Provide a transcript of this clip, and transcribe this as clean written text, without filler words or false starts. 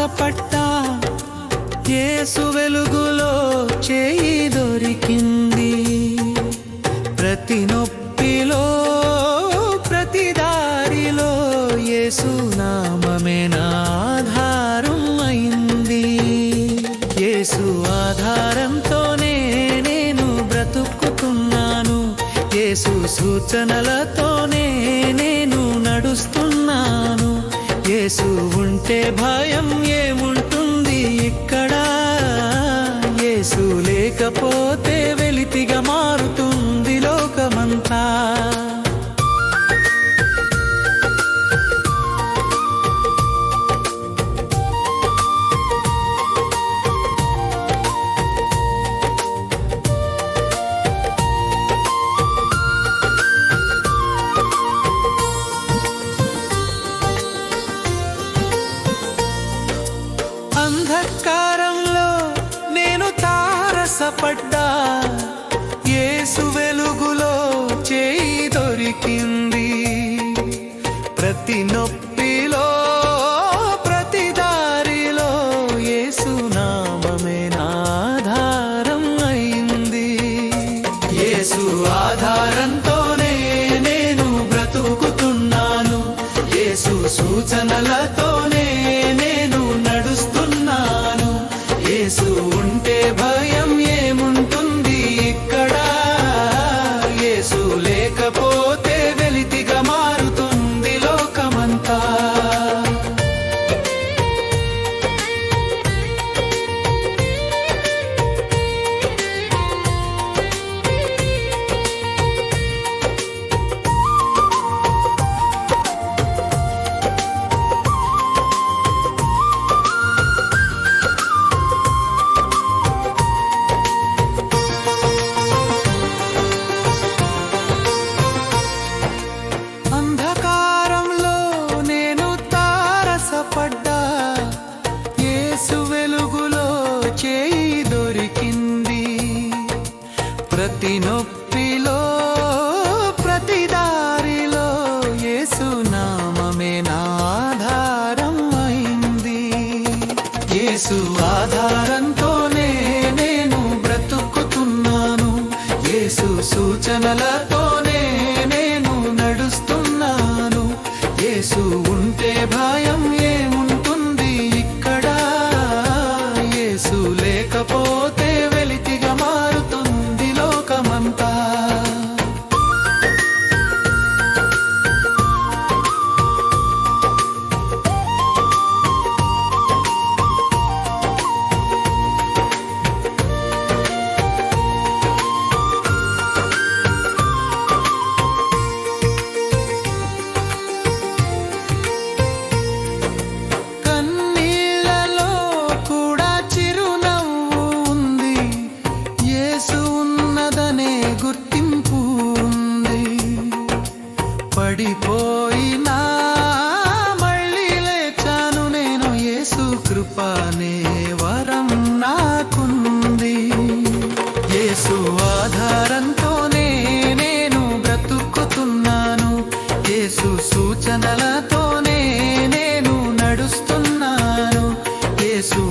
తారసపడ్డా, యేసు వెలుగులో చేయి దొరికింది. ప్రతి నొప్పిలో ప్రతి దారిలో యేసు నామమే నా ఆధారం అయింది. యేసు ఆధారంతోనే నేను బ్రతుకుతున్నాను. యేసు సూచనలతోనే నేను నడుస్తున్నాను. యేసు ఉంటే భయం ఏముంటుంది ఇక్కడ? యేసు లేకపోతే వెలితిగా మారుతుంది లోకమంతా. అంధకారంలో నేను తారసపడ్డా, యేసు వెలుగులో చేయి దొరికింది. ప్రతి నొప్పిలో ప్రతి దారిలో యేసు నామమే నా ఆధారం అయింది. యేసు ఆధారంతోనే నేను బ్రతుకుతున్నాను. యేసు సూచనలతోనే నేను నడుస్తున్నాను. యేసు ఉంటే భయం ఏముంటుంది ఇక్కడ? యేసు లేకపోతే వెలితిగా మారుతుంది లోకమంతా. అంధకారంలో నేను తారసపడ్డా, యేసు వెలుగులో చేయి దొరికింది. ప్రతి నొప్పిలో ప్రతి దారిలో యేసు నామమే నా ఆధారం అయింది. యేసు ఆధారంతోనే నేను బ్రతుకుతున్నాను. యేసు సూచనలతోనే నేను నడుస్తున్నాను. యేసు ఉంటే భయం ఏముంటుంది ఇక్కడ? యేసు లేకపోతే వెలితిగా మారుతుంది లోకమంతా. గుర్తింపు ఉంది. పడిపోయినా మళ్ళీ లేచాను నేను. యేసు కృపనే వరం నాకుంది. యేసు ఆధారంతోనే నేను బ్రతుకుతున్నాను. యేసు సూచనలతోనే నేను నడుస్తున్నాను. యేసు